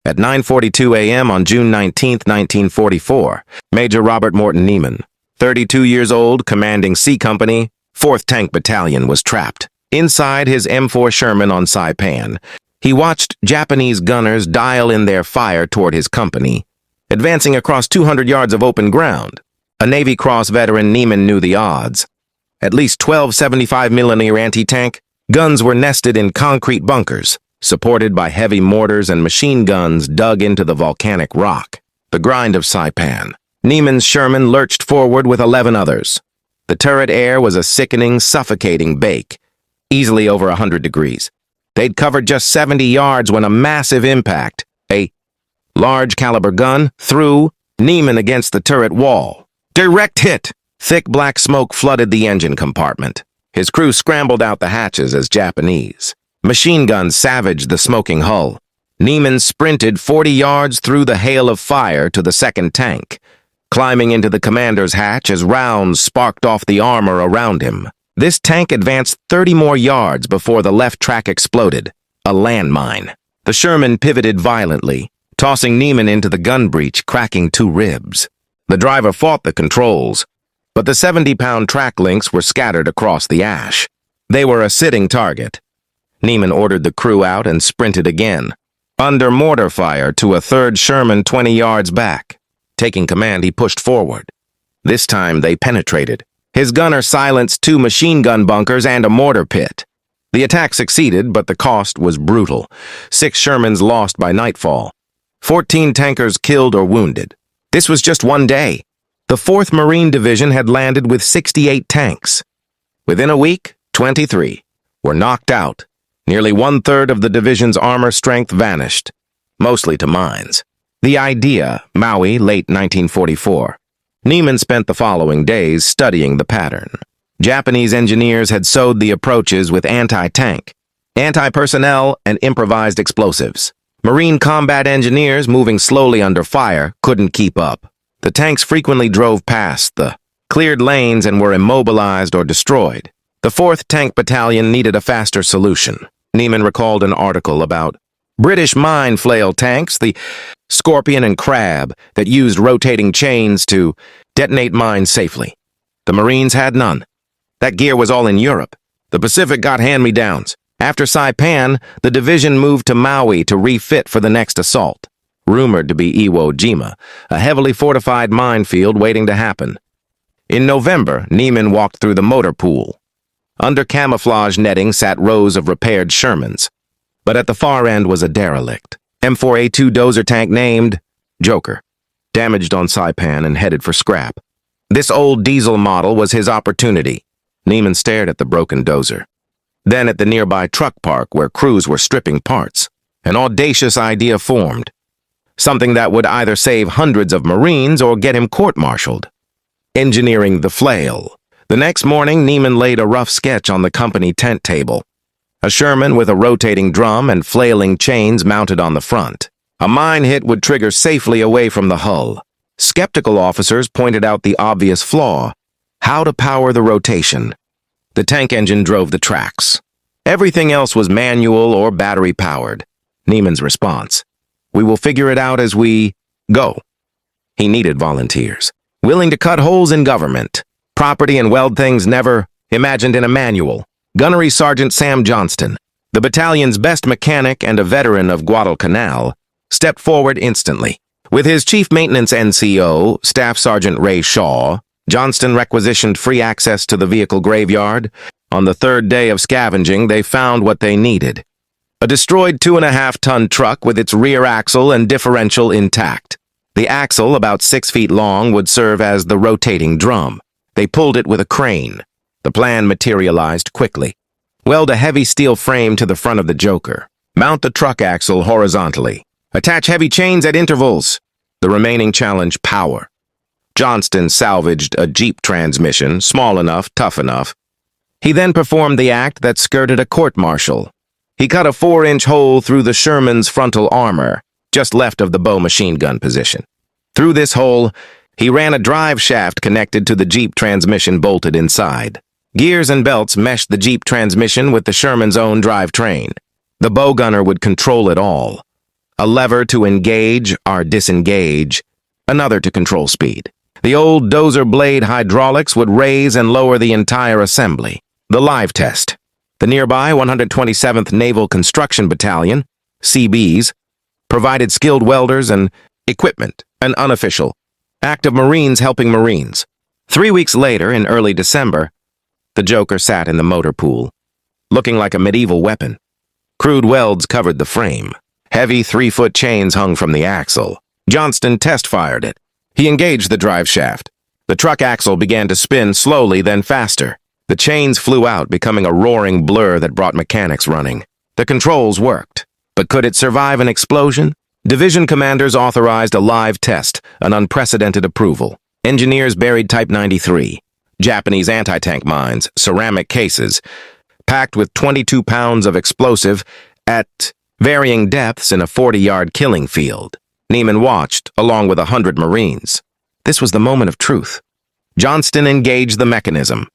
At 9:42 a.m. on June 19, 1944, Major Robert Neiman, 32 years old, commanding C Company, 4th Tank Battalion, was trapped. Inside his M4 Sherman on Saipan, he watched Japanese gunners dial in their fire toward his company, advancing across 200 yards of open ground. A Navy Cross veteran, Neiman knew the odds. At least 12 75mm anti-tank guns were nested in concrete bunkers, supported by heavy mortars and machine guns dug into the volcanic rock. The grind of Saipan. Neiman's Sherman lurched forward with 11 others. The turret air was a sickening, suffocating bake, easily over 100 degrees. They'd covered just 70 yards when a massive impact, a large-caliber gun, threw Neiman against the turret wall. Direct hit! Thick black smoke flooded the engine compartment. His crew scrambled out the hatches as Japanese machine guns savaged the smoking hull. Neiman sprinted 40 yards through the hail of fire to the second tank, climbing into the commander's hatch as rounds sparked off the armor around him. This tank advanced 30 more yards before the left track exploded, a landmine. The Sherman pivoted violently, tossing Neiman into the gun breech, cracking 2 ribs. The driver fought the controls, but the 70-pound track links were scattered across the ash. They were a sitting target. Neiman ordered the crew out and sprinted again, under mortar fire to a 3rd Sherman 20 yards back. Taking command, he pushed forward. This time they penetrated. His gunner silenced 2 machine gun bunkers and a mortar pit. The attack succeeded, but the cost was brutal. 6 Shermans lost by nightfall. 14 tankers killed or wounded. This was just one day. The 4th Marine Division had landed with 68 tanks. Within a week, 23 were knocked out. Nearly 1/3 of the division's armor strength vanished, mostly to mines. The idea, Maui, late 1944. Neiman spent the following days studying the pattern. Japanese engineers had sewed the approaches with anti-tank, anti-personnel, and improvised explosives. Marine combat engineers, moving slowly under fire, couldn't keep up. The tanks frequently drove past the cleared lanes and were immobilized or destroyed. The 4th Tank Battalion needed a faster solution. Neiman recalled an article about British mine flail tanks, the Scorpion and Crab, that used rotating chains to detonate mines safely. The Marines had none. That gear was all in Europe. The Pacific got hand-me-downs. After Saipan, the division moved to Maui to refit for the next assault, rumored to be Iwo Jima, a heavily fortified minefield waiting to happen. In November, Neiman walked through the motor pool. Under camouflage netting sat rows of repaired Shermans, but at the far end was a derelict M4A2 dozer tank named Joker, damaged on Saipan and headed for scrap. This old diesel model was his opportunity. Neiman stared at the broken dozer, then at the nearby truck park where crews were stripping parts. An audacious idea formed, something that would either save hundreds of Marines or get him court-martialed. Engineering the flail. The next morning, Neiman laid a rough sketch on the company tent table. A Sherman with a rotating drum and flailing chains mounted on the front. A mine hit would trigger safely away from the hull. Skeptical officers pointed out the obvious flaw: how to power the rotation. The tank engine drove the tracks. Everything else was manual or battery-powered. Neiman's response: "We will figure it out as we go." He needed volunteers, willing to cut holes in government, property, and weld things never imagined in a manual. Gunnery Sergeant Sam Johnston, the battalion's best mechanic and a veteran of Guadalcanal, stepped forward instantly. With his chief maintenance NCO, Staff Sergeant Ray Shaw, Johnston requisitioned free access to the vehicle graveyard. On the 3rd day of scavenging, they found what they needed: a destroyed 2.5-ton truck with its rear axle and differential intact. The axle, about 6 feet long, would serve as the rotating drum. They pulled it with a crane. The plan materialized quickly. Weld a heavy steel frame to the front of the Joker. Mount the truck axle horizontally. Attach heavy chains at intervals. The remaining challenge: power. Johnston salvaged a Jeep transmission, small enough, tough enough. He then performed the act that skirted a court-martial. He cut a 4-inch hole through the Sherman's frontal armor, just left of the bow machine gun position. Through this hole, he ran a drive shaft connected to the Jeep transmission bolted inside. Gears and belts meshed the Jeep transmission with the Sherman's own drivetrain. The bow gunner would control it all. a lever to engage or disengage, another to control speed. The old dozer blade hydraulics would raise and lower the entire assembly. The live test. The nearby 127th Naval Construction Battalion, Seabees, provided skilled welders and equipment, an unofficial act of Marines helping Marines. 3 weeks later, in early December, the Joker sat in the motor pool, looking like a medieval weapon. Crude welds covered the frame. Heavy 3-foot chains hung from the axle. Johnston test-fired it. He engaged the drive shaft. The truck axle began to spin slowly, then faster. The chains flew out, becoming a roaring blur that brought mechanics running. The controls worked. But could it survive an explosion? Division commanders authorized a live test, an unprecedented approval. Engineers buried Type 93, Japanese anti-tank mines, ceramic cases, packed with 22 pounds of explosive at varying depths in a 40-yard killing field. Neiman watched, along with 100 Marines. This was the moment of truth. Johnston engaged the mechanism.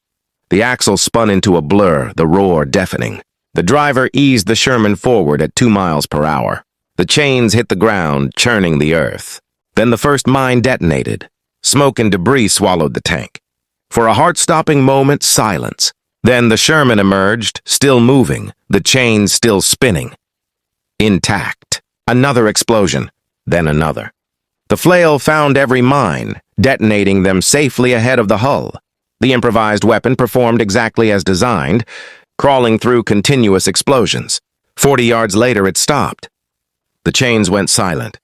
The axle spun into a blur, the roar deafening. The driver eased the Sherman forward at 2 miles per hour. The chains hit the ground, churning the earth. Then the first mine detonated. Smoke and debris swallowed the tank. For a heart-stopping moment, silence. Then the Sherman emerged, still moving, the chains still spinning. Intact. Another explosion, then another. The flail found every mine, detonating them safely ahead of the hull. The improvised weapon performed exactly as designed, crawling through continuous explosions. 40 yards later, it stopped. The chains went silent.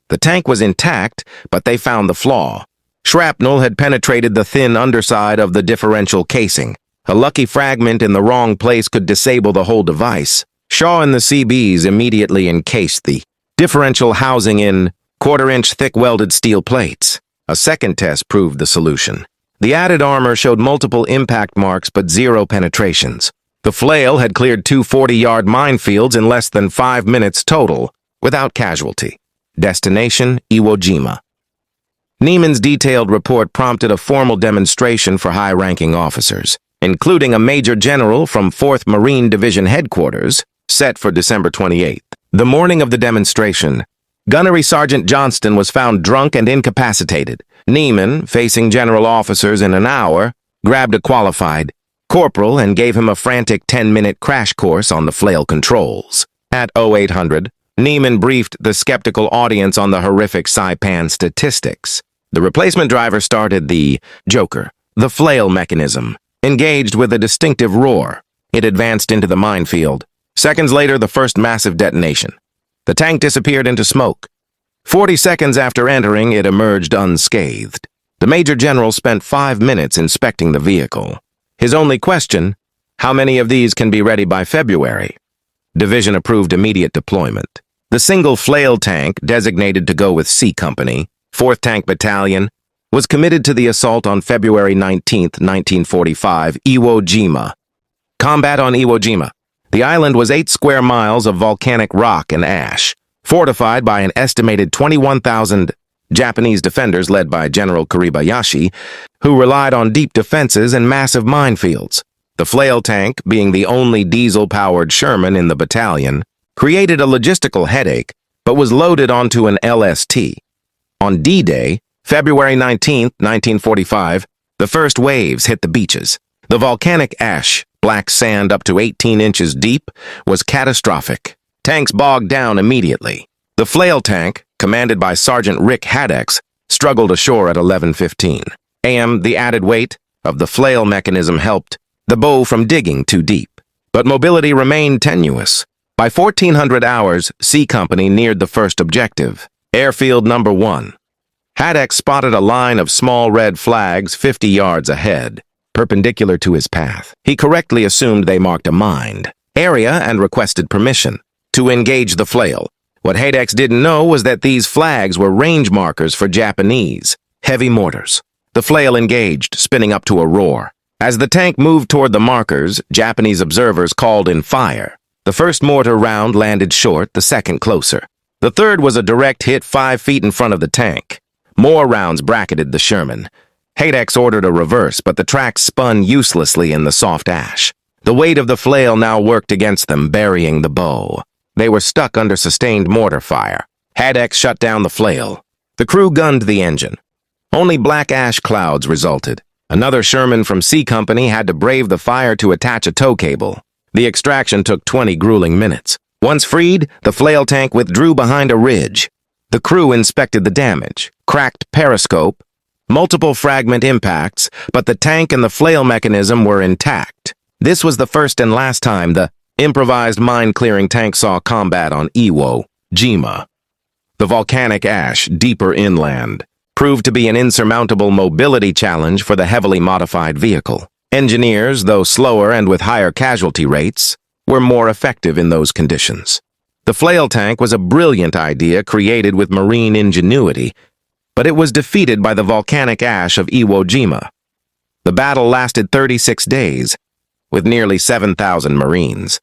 The tank was intact, but they found the flaw. Shrapnel had penetrated the thin underside of the differential casing. A lucky fragment in the wrong place could disable the whole device. Shaw and the Seabees immediately encased the differential housing in quarter-inch thick welded steel plates. A second test proved the solution. The added armor showed multiple impact marks but 0 penetrations. The flail had cleared 2 40-yard minefields in less than 5 minutes total, without casualty. Destination, Iwo Jima. Neiman's detailed report prompted a formal demonstration for high-ranking officers, including a major general from 4th Marine Division headquarters, set for December 28th. The morning of the demonstration, Gunnery Sergeant Johnston was found drunk and incapacitated. Neiman, facing general officers in an hour, grabbed a qualified corporal and gave him a frantic 10-minute crash course on the flail controls. At 0800, Neiman briefed the skeptical audience on the horrific Saipan statistics. The replacement driver started the Joker, the flail mechanism, engaged with a distinctive roar. It advanced into the minefield. Seconds later, the first massive detonation. The tank disappeared into smoke. 40 seconds after entering, it emerged unscathed. The Major General spent 5 minutes inspecting the vehicle. His only question, how many of these can be ready by February? Division approved immediate deployment. The single flail tank, designated to go with C Company, 4th Tank Battalion, was committed to the assault on February 19, 1945, Iwo Jima. Combat on Iwo Jima. The island was 8 square miles of volcanic rock and ash, fortified by an estimated 21,000 Japanese defenders led by General Kuribayashi, who relied on deep defenses and massive minefields. The flail tank, being the only diesel-powered Sherman in the battalion, created a logistical headache, but was loaded onto an LST. On D-Day, February 19, 1945, the first waves hit the beaches. The volcanic ash, black sand up to 18 inches deep, was catastrophic. Tanks bogged down immediately. The flail tank, commanded by Sergeant Rick Haddox, struggled ashore at 11:15 a.m. The added weight of the flail mechanism helped the bow from digging too deep. But mobility remained tenuous. By 1400 hours, C Company neared the first objective, Airfield Number 1. Haddox spotted a line of small red flags 50 yards ahead, perpendicular to his path. He correctly assumed they marked a mine area and requested permission to engage the flail. What Haddox didn't know was that these flags were range markers for Japanese heavy mortars. The flail engaged, spinning up to a roar. As the tank moved toward the markers, Japanese observers called in fire. The first mortar round landed short, the second closer. The third was a direct hit 5 feet in front of the tank. More rounds bracketed the Sherman. Haddox ordered a reverse, but the track spun uselessly in the soft ash. The weight of the flail now worked against them, burying the bow. They were stuck under sustained mortar fire. Haddock shut down the flail. The crew gunned the engine. Only black ash clouds resulted. Another Sherman from C Company had to brave the fire to attach a tow cable. The extraction took 20 grueling minutes. Once freed, the flail tank withdrew behind a ridge. The crew inspected the damage. Cracked periscope, multiple fragment impacts, but the tank and the flail mechanism were intact. This was the first and last time the improvised mine-clearing tank saw combat on Iwo Jima. The volcanic ash, deeper inland, proved to be an insurmountable mobility challenge for the heavily modified vehicle. Engineers, though slower and with higher casualty rates, were more effective in those conditions. The flail tank was a brilliant idea created with marine ingenuity, but it was defeated by the volcanic ash of Iwo Jima. The battle lasted 36 days, with nearly 7,000 Marines.